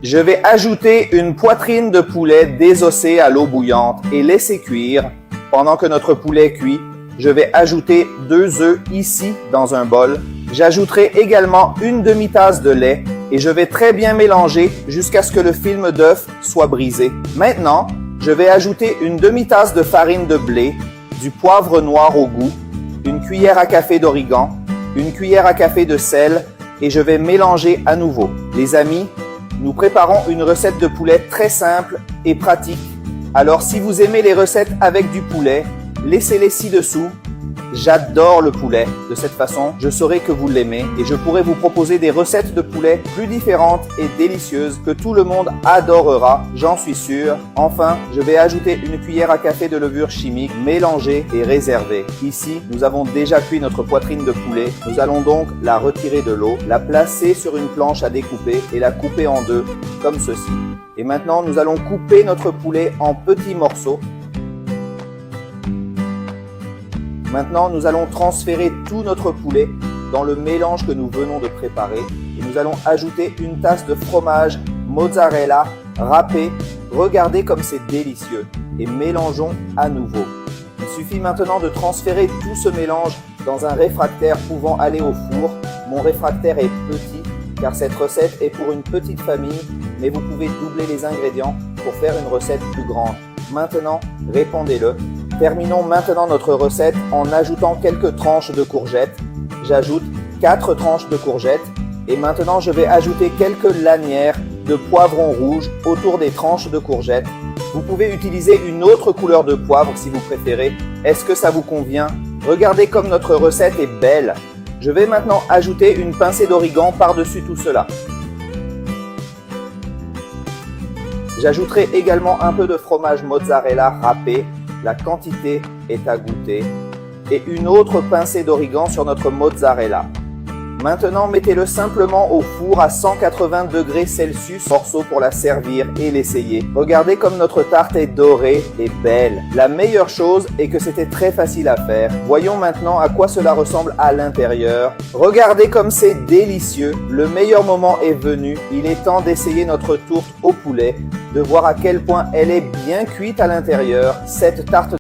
Je vais ajouter une poitrine de poulet désossée à l'eau bouillante et laisser cuire. Pendant que notre poulet cuit, je vais ajouter 2 œufs ici dans un bol. J'ajouterai également une demi-tasse de lait et je vais très bien mélanger jusqu'à ce que le film d'œuf soit brisé. Maintenant, je vais ajouter une demi-tasse de farine de blé, du poivre noir au goût, une cuillère à café d'origan, une cuillère à café de sel et je vais mélanger à nouveau. Les amis, nous préparons une recette de poulet très simple et pratique. Alors si vous aimez les recettes avec du poulet, laissez-les ci-dessous. J'adore le poulet. De cette façon, je saurai que vous l'aimez et je pourrai vous proposer des recettes de poulet plus différentes et délicieuses que tout le monde adorera, j'en suis sûr. Enfin, je vais ajouter une cuillère à café de levure chimique mélangée et réservée. Ici, nous avons déjà cuit notre poitrine de poulet. Nous allons donc la retirer de l'eau, la placer sur une planche à découper et la couper en deux, comme ceci. Et maintenant, nous allons couper notre poulet en petits morceaux. Maintenant, nous allons transférer tout notre poulet dans le mélange que nous venons de préparer et nous allons ajouter une tasse de fromage mozzarella râpé. Regardez comme c'est délicieux et mélangeons à nouveau. Il suffit maintenant de transférer tout ce mélange dans un réfractaire pouvant aller au four. Mon réfractaire est petit car cette recette est pour une petite famille, mais vous pouvez doubler les ingrédients pour faire une recette plus grande. Maintenant, répandez-le. Terminons maintenant notre recette en ajoutant quelques tranches de courgettes. J'ajoute 4 tranches de courgettes et maintenant je vais ajouter quelques lanières de poivron rouge autour des tranches de courgettes. Vous pouvez utiliser une autre couleur de poivre si vous préférez. Est-ce que ça vous convient? Regardez comme notre recette est belle. Je vais maintenant ajouter une pincée d'origan par-dessus tout cela. J'ajouterai également un peu de fromage mozzarella râpé. La quantité est à goûter. Et une autre pincée d'origan sur notre mozzarella. Maintenant, mettez-le simplement au four à 180 degrés Celsius, morceau pour la servir et l'essayer. Regardez comme notre tarte est dorée et belle. La meilleure chose est que c'était très facile à faire. Voyons maintenant à quoi cela ressemble à l'intérieur. Regardez comme c'est délicieux. Le meilleur moment est venu. Il est temps d'essayer notre tourte au poulet, de voir à quel point elle est bien cuite à l'intérieur. Cette tarte